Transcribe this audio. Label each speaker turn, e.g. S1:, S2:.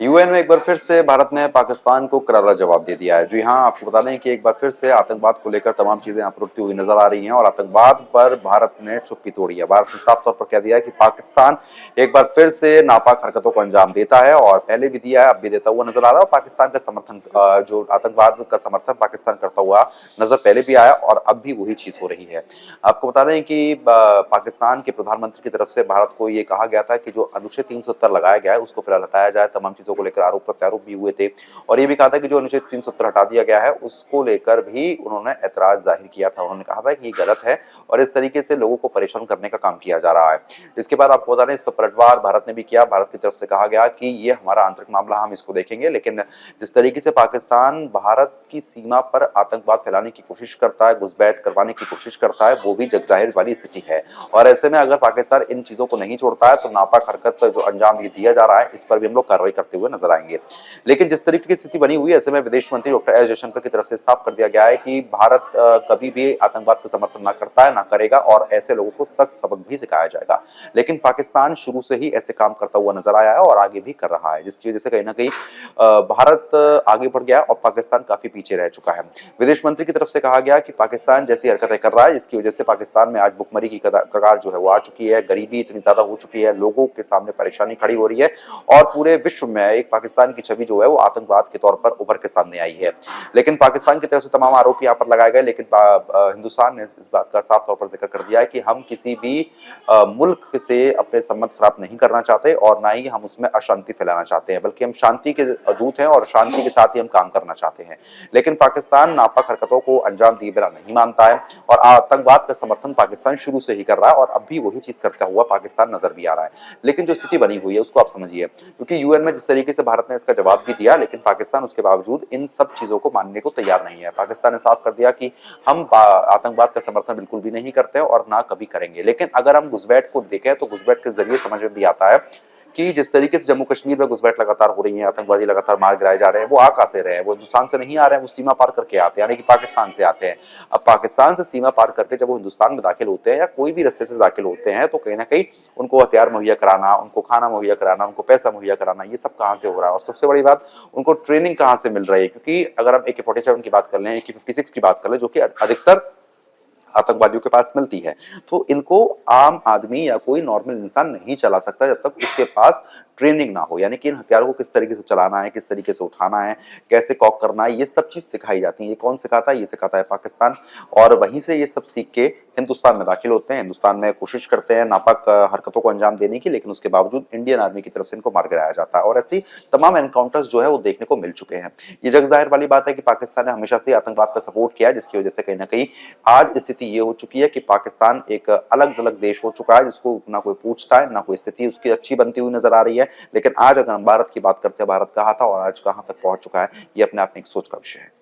S1: UN में एक बार फिर से भारत ने पाकिस्तान को करारा जवाब दे दिया है। जी हाँ, आपको बता दें कि एक बार फिर से आतंकवाद को लेकर तमाम चीजें यहाँ पर उठती हुई नजर आ रही हैं और आतंकवाद पर भारत ने चुप्पी तोड़ी है। भारत ने साफ तौर पर कह दिया है कि पाकिस्तान एक बार फिर से नापाक हरकतों को अंजाम देता है और पहले भी दिया है, अब भी देता हुआ नजर आ रहा है। और पाकिस्तान का समर्थन जो आतंकवाद का समर्थन पाकिस्तान करता हुआ नजर पहले भी आया और अब भी वही चीज हो रही है। आपको बता दें कि पाकिस्तान के प्रधानमंत्री की तरफ से भारत को ये कहा गया था कि जो अनुच्छेद 370 लगाया गया है उसको फिलहाल हटाया जाए। तमाम चीजों को लेकर आरोप प्रत्यारोप भी हुए थे और ये भी कहा था कि जो अनुच्छेद 370 हटा दिया गया है उसको लेकर भी उन्होंने ऐतराज जाहिर किया था। उन्होंने कहा था कि ये गलत है और इस तरीके से लोगों को परेशान करने का काम किया जा रहा है। इसके बाद आपको बता दें इस पर पलटवार भारत ने भी किया। भारत की तरफ से कहा गया कि ये हमारा आंतरिक मामला, हम इसको देखेंगे, लेकिन जिस तरीके से पाकिस्तान भारत की सीमा पर आतंकवाद फैलाने की कोशिश करता है, घुसपैठ करवाने की कोशिश करता है, वो भी जगजाहिर वाली स्थिति है। और ऐसे में अगर पाकिस्तान इन चीजों को नहीं छोड़ता है तो नापाक हरकत जो अंजाम ये दिया जा रहा है इस पर भी हम लोग कार्रवाई करते हुए नजर आएंगे। लेकिन जिस तरीके की स्थिति बनी हुई है, ऐसे में विदेश मंत्री डॉक्टर एस जयशंकर की तरफ से साफ कर दिया गया है कि भारत कभी भी आतंकवाद का समर्थन ना करता है, ना करेगा और ऐसे लोगों को सख्त सबक भी सिखाया जाएगा। लेकिन पाकिस्तान शुरू से ही ऐसे काम करता हुआ नजर आया है और आगे भी कर रहा है, जिसकी वजह से कहीं ना कहीं भारत आगे बढ़ गया और पाकिस्तान काफी पीछे रह चुका है। विदेश मंत्री की तरफ से कहा गया कि पाकिस्तान जैसी हरकतें कर रहा है जिसकी वजह से पाकिस्तान में आज भुखमरी की कगार जो है वो आ चुकी है, गरीबी इतनी ज्यादा हो चुकी है, लोगों के सामने परेशानी खड़ी हो रही है और पूरे विश्व में एक पाकिस्तान की छवि जो है वो आतंकवाद के तौर पर उभर के सामने आई है। लेकिन पाकिस्तान की तरफ से तमाम आरोप यहाँ पर लगाए गए, लेकिन हिंदुस्तान ने इस बात का साफ तौर पर जिक्र कर दिया है कि हम किसी भी मुल्क से अपने संबंध खराब नहीं करना चाहते और ना ही हम उसमें अशांति फैलाना चाहते हैं, बल्कि हम शांति के दूत हैं और शांति के साथ ही हम काम करना चाहते हैं। लेकिन पाकिस्तान नापाक हरकतों को अंजाम दिए बिना नहीं मानता है और आतंकवाद का समर्थन पाकिस्तान शुरू से ही कर रहा है और अब भी वही चीज करता हुआ पाकिस्तान नजर भी आ रहा है। लेकिन जो स्थिति बनी हुई है उसको आप समझिए, क्योंकि यूएन में जिस तरीके से भारत ने इसका जवाब भी दिया, लेकिन पाकिस्तान उसके बावजूद इन सब चीजों को मानने को तैयार नहीं है। पाकिस्तान ने साफ कर दिया कि हम आतंकवाद का समर्थन बिल्कुल भी नहीं करते और ना कभी करेंगे। लेकिन अगर हम घुसपैठ को देखें तो घुसपैठ के जरिए समझ में भी आता है कि जिस तरीके से जम्मू कश्मीर में घुसपैठ लगातार हो रही है, आतंकवादी लगातार मार गिराए जा रहे हैं, वो आ कहां से रहे हैं? वो हिंदुस्तान से नहीं आ रहे हैं, वो सीमा पार करके आते हैं, यानी कि पाकिस्तान से आते हैं। अब पाकिस्तान से सीमा पार करके जब वो हिंदुस्तान में दाखिल होते हैं या कोई भी रास्ते से दाखिल होते हैं तो कहीं ना कहीं उनको हथियार मुहैया कराना, उनको खाना मुहैया कराना, उनको पैसा मुहैया कराना, ये सब कहां से हो रहा है? और सबसे बड़ी बात, उनको ट्रेनिंग कहां से मिल रही है? क्योंकि अगर हम AK-47 की बात कर लें, AK-56 की बात कर लें, जो कि अधिकतर आतंकवादियों के पास मिलती है, तो इनको आम आदमी या कोई नॉर्मल इंसान नहीं चला सकता जब तक उसके पास ट्रेनिंग ना हो। यानी कि इन हथियारों को किस तरीके से चलाना है, किस तरीके से उठाना है, कैसे कॉक करना है, ये सब चीज सिखाई जाती है। ये कौन सिखाता है? ये सिखाता है पाकिस्तान। और वहीं से ये सब सीख के हिंदुस्तान में दाखिल होते हैं, हिंदुस्तान में कोशिश करते हैं नापाक हरकतों को अंजाम देने की, लेकिन उसके बावजूद इंडियन आर्मी की तरफ से इनको मार गिराया जाता है और ऐसी तमाम एनकाउंटर्स जो है वो देखने को मिल चुके हैं। ये जग जाहिर वाली बात है कि पाकिस्तान ने हमेशा से आतंकवाद का सपोर्ट किया है, जिसकी वजह से कहीं ना कहीं आज स्थिति ये हो चुकी है कि पाकिस्तान एक अलग अलग देश हो चुका है जिसको ना कोई पूछता है, ना कोई स्थिति उसकी अच्छी बनती हुई नजर आ रही है। लेकिन आज अगर हम भारत की बात करते हैं, भारत कहाँ था और आज कहाँ तक पहुंच चुका है, ये अपने आप में एक सोच का विषय है।